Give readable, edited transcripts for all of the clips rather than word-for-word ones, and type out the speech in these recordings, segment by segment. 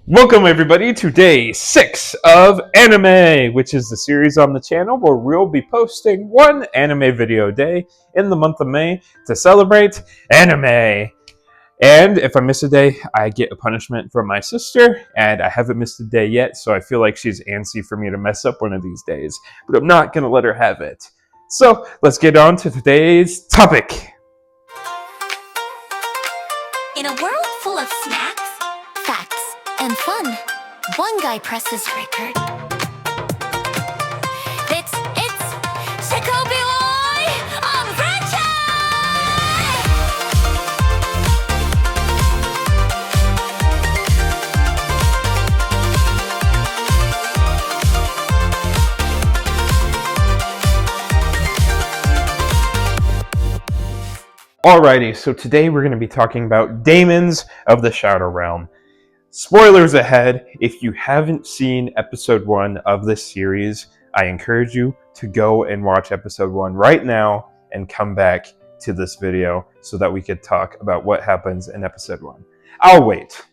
Welcome everybody to day 6 of Anime, which is the series on the channel where we'll be posting one anime video a day in the month of May to celebrate anime. And if I miss a day, I get a punishment from my sister, and I haven't missed a day yet, so I feel like she's antsy for me to mess up one of these days, but I'm not going to let her have it. So let's get on to today's topic. In a world full of snacks, facts, and fun, one guy presses record. It's Jakobi-Won on franchise! Alrighty, so today we're going to be talking about Demons of the Shadow Realm. Spoilers ahead, if you haven't seen episode 1 of this series, I encourage you to go and watch episode 1 right now and come back to this video so that we could talk about what happens in episode 1. I'll wait.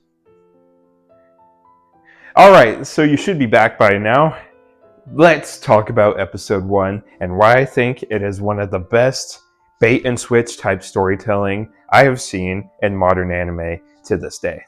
Alright, so you should be back by now. Let's talk about episode 1 and why I think it is one of the best bait and switch type storytelling I have seen in modern anime to this day.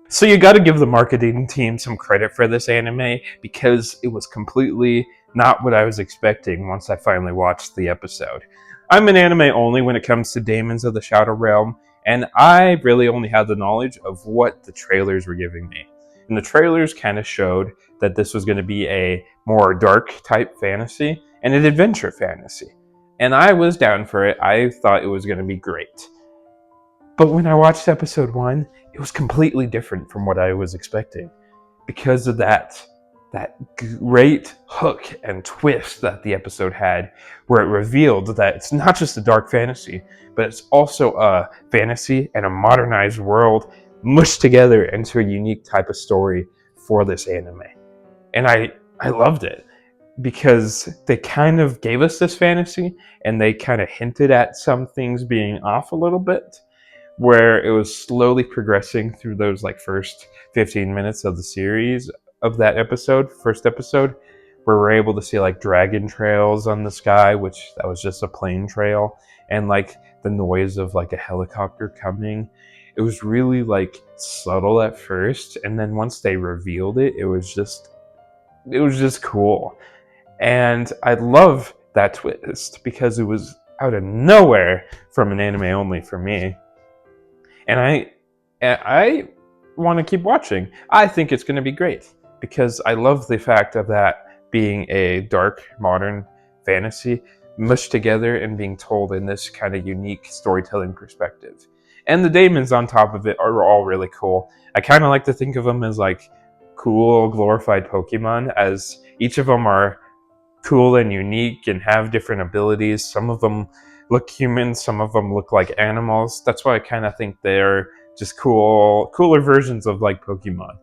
So you gotta give the marketing team some credit for this anime because it was completely not what I was expecting once I finally watched the episode. I'm an anime only when it comes to Demons of the Shadow Realm, and I really only had the knowledge of what the trailers were giving me. And the trailers kind of showed that this was going to be a more dark type fantasy and an adventure fantasy. And I was down for it. I thought it was going to be great. But when I watched episode 1, it was completely different from what I was expecting. Because of that great hook and twist that the episode had, where it revealed that it's not just a dark fantasy, but it's also a fantasy and a modernized world mushed together into a unique type of story for this anime. And I loved it. Because they kind of gave us this fantasy and they kind of hinted at some things being off a little bit, where it was slowly progressing through those first 15 minutes of the series of that first episode, where we're able to see dragon trails on the sky, which that was just a plane trail, and the noise of a helicopter coming. It was really subtle at first, and then once they revealed it, it was just cool. And I love that twist because it was out of nowhere from an anime only for me. And I want to keep watching. I think it's going to be great because I love the fact of that being a dark, modern fantasy mushed together and being told in this kind of unique storytelling perspective. And the demons on top of it are all really cool. I kind of like to think of them as cool, glorified Pokemon, as each of them are cool and unique and have different abilities. Some of them look human, some of them look like animals. That's why I kind of think they're just cooler versions of Pokemon.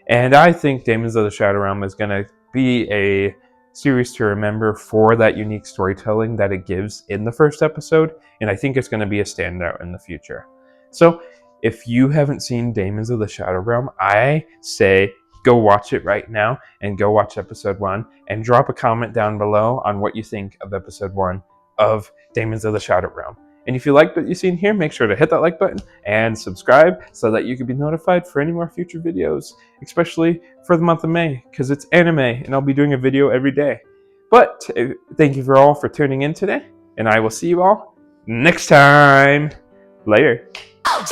And I think Demons of the Shadow Realm is going to be a series to remember for that unique storytelling that it gives in the first episode, and I think it's going to be a standout in the future. So if you haven't seen Demons of the Shadow Realm, I say go watch it right now and go watch episode 1 and drop a comment down below on what you think of episode 1 of Demons of the Shadow Realm. And if you liked what you've seen here, make sure to hit that like button and subscribe so that you can be notified for any more future videos, especially for the month of May, because it's anime and I'll be doing a video every day. But thank you all for tuning in today, and I will see you all next time. Later. Oh,